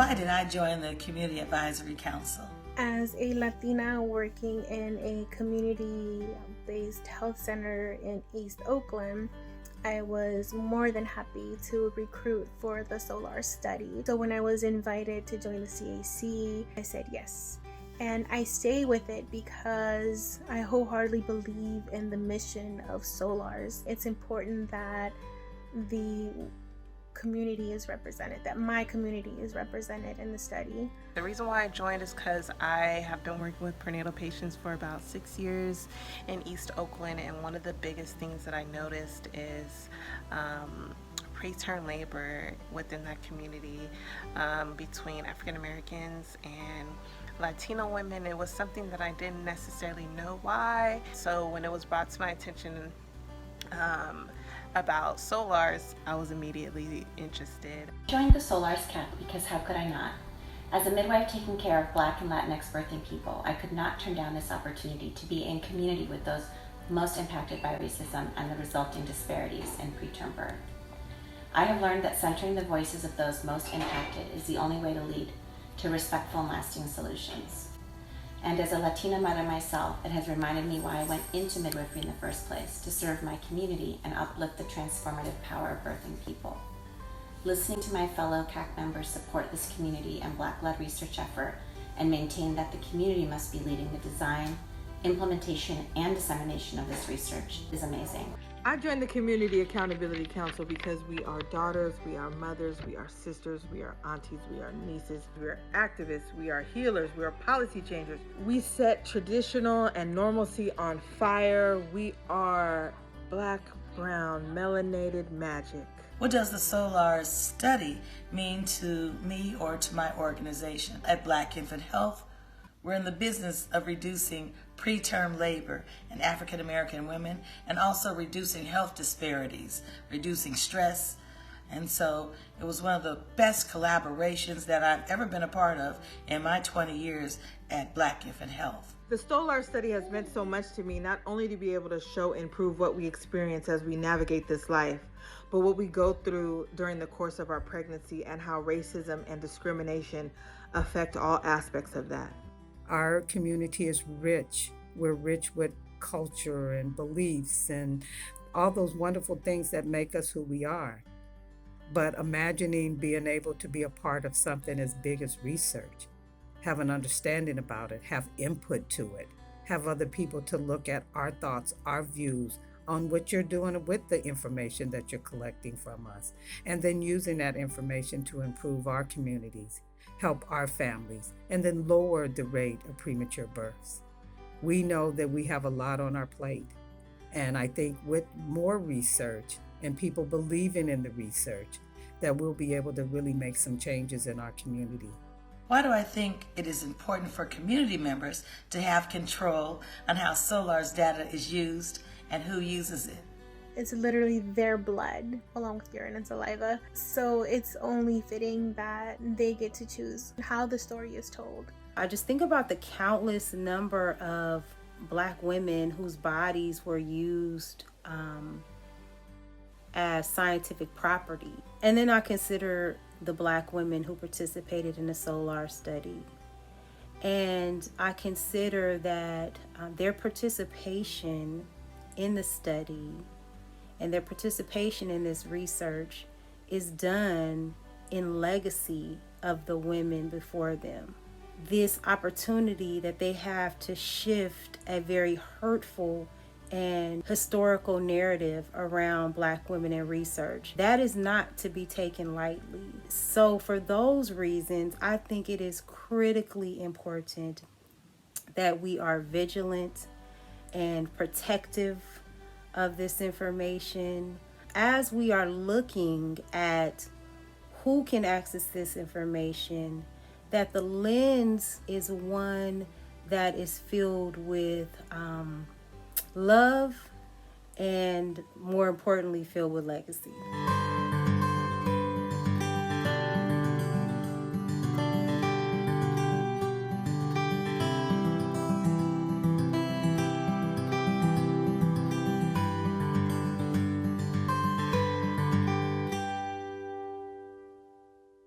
Why did I join the Community Advisory Council? As a Latina working in a community-based health center in East Oakland, I was more than happy to recruit for the SOLARS study. So when I was invited to join the CAC, I said yes. And I stay with it because I wholeheartedly believe in the mission of SOLARS. It's important that the community is represented, that my community is represented in the study. The reason why I joined is because I have been working with prenatal patients for about 6 years in East Oakland, and one of the biggest things that I noticed is preterm labor within that community between African Americans and Latino women. It was something that I didn't necessarily know why. So when it was brought to my attention about SOLARS, I was immediately interested. I joined the SOLARS camp because how could I not? As a midwife taking care of Black and Latinx birthing people, I could not turn down this opportunity to be in community with those most impacted by racism and the resulting disparities in preterm birth. I have learned that centering the voices of those most impacted is the only way to lead to respectful and lasting solutions. And as a Latina mother myself, it has reminded me why I went into midwifery in the first place, to serve my community and uplift the transformative power of birthing people. Listening to my fellow CAC members support this community and Black-led research effort and maintain that the community must be leading the design, implementation, and dissemination of this research is amazing. I joined the Community Accountability Council because we are daughters, we are mothers, we are sisters, we are aunties, we are nieces, we are activists, we are healers, we are policy changers. We set traditional and normalcy on fire. We are Black, brown, melanated magic. What does the SOLARS study mean to me or to my organization? At Black Infant Health, we're in the business of reducing preterm labor in African American women and also reducing health disparities, reducing stress. And so it was one of the best collaborations that I've ever been a part of in my 20 years at Black Infant Health. The SOLARS study has meant so much to me, not only to be able to show and prove what we experience as we navigate this life, but what we go through during the course of our pregnancy and how racism and discrimination affect all aspects of that. Our community is rich. We're rich with culture and beliefs and all those wonderful things that make us who we are. But imagining being able to be a part of something as big as research, have an understanding about it, have input to it, have other people to look at our thoughts, our views on what you're doing with the information that you're collecting from us, and then using that information to improve our communities, help our families, and then lower the rate of premature births. We know that we have a lot on our plate. And I think with more research and people believing in the research, that we'll be able to really make some changes in our community. Why do I think it is important for community members to have control on how SOLARS data is used and who uses it? It's literally their blood along with urine and saliva. So it's only fitting that they get to choose how the story is told. I just think about the countless number of Black women whose bodies were used as scientific property. And then I consider the Black women who participated in the SOLAR study. And I consider that their participation in the study and their participation in this research is done in legacy of the women before them. This opportunity that they have to shift a very hurtful and historical narrative around Black women in research, that is not to be taken lightly. So for those reasons, I think it is critically important that we are vigilant and protective of this information as we are looking at who can access this information, that the lens is one that is filled with love and, more importantly, filled with legacy.